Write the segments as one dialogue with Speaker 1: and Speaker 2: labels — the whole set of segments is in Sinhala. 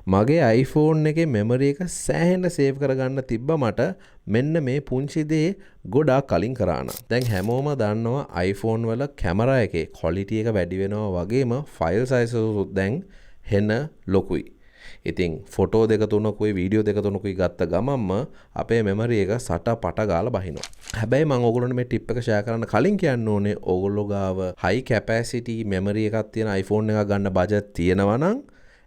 Speaker 1: මගේ iPhone එකේ මෙමරි එක සෑහෙන සේව් කරගන්න තිබ්බ මට මෙන්න මේ පුංචි දේ ගොඩාක් කලින් කරා නම්. දැන් හැමෝම දන්නවා iPhone වල කැමරා එකේ quality එක වැඩි වෙනවා වගේම file size උත් දැන් හෙන ලොකුයි. ඉතින් ෆොටෝ දෙක තුනකුයි වීඩියෝ දෙක තුනකුයි ගත්ත ගමන්ම අපේ මෙමරි එක සට පට ගාලා බහිනවා. හැබැයි මම ඕගොල්ලන්ට මේ ටිප් එක ෂෙයා කරන්න කලින් කියන්න ඕනේ ඕගොල්ලෝ ගාව high capacity මෙමරි එකක් තියෙන iPhone එකක් ගන්න බජට් තියෙනවා නම්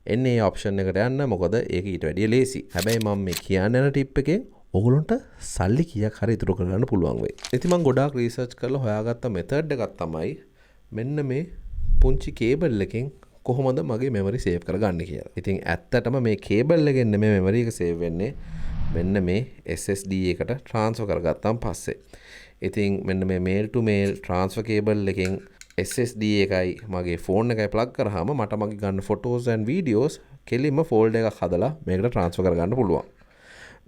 Speaker 1: එන්නේ ඔප්ෂන් එකට යන්න. මොකද ඒක ඊට වැඩිය ලේසි. හැබැයි මම මේ කියන්න යන ටිප් එකෙන් ඔගොල්ලන්ට සල්ලි කීයක් හරි ඉතුරු කරගන්න පුළුවන් වෙයි. ඉතින් මම ගොඩාක් රිසර්ච් කරලා හොයාගත්ත මෙතඩ් එකක් තමයි මෙන්න මේ පුංචි කේබල් එකෙන් කොහොමද මගේ මෙමරි සේව් කරගන්නේ කියලා. ඉතින් ඇත්තටම මේ කේබල් එකෙන් නෙමෙයි මෙමරි එක සේව් වෙන්නේ. මෙන්න මේ SSD එකට ට්‍රාන්ස්ෆර් කරගත්තාන් පස්සේ. ඉතින් මෙන්න මේ mail to mail transfer cable එකෙන් SSD එකයි මගේ ෆෝන් එකයි ප්ලග් කරාම මට මගේ ගන්න photos and videos කෙලින්ම ෆෝල්ඩර් එකක් හදලා මේකට ට්‍රාන්ස්ෆර් කරගන්න පුළුවන්.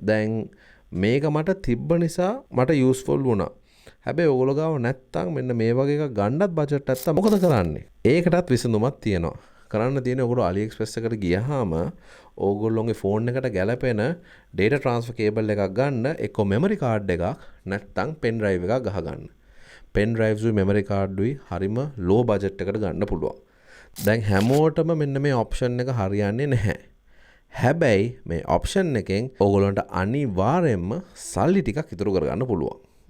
Speaker 1: දැන් මේක මට තිබ්බ නිසා මට යූස්ෆුල් වුණා. හැබැයි ඕගොල්ලෝ ගාව නැත්තම් මෙන්න මේ වගේ එකක් ගන්නත් බජට් නැත්තම් මොකද කරන්නේ? ඒකටත් විසඳුමක් තියෙනවා. කරන්න තියෙන්නේ ඕගොල්ලෝ AliExpress එකට ගියාම ඕගොල්ලෝගේ ෆෝන් එකට ගැලපෙන data transfer cable එකක් ගන්න, එක්ක memory card එකක් නැත්තම් pen drive එකක් ගහගන්න. pen drives උයි memory card උයි හරිම low budget එකකට ගන්න පුළුවන්. දැන් හැමෝටම මෙන්න මේ option එක හරියන්නේ නැහැ. හැබැයි මේ option එකෙන් ඕගොල්ලන්ට අනිවාර්යයෙන්ම සල්ලි ටිකක් ඉතුරු කරගන්න පුළුවන්.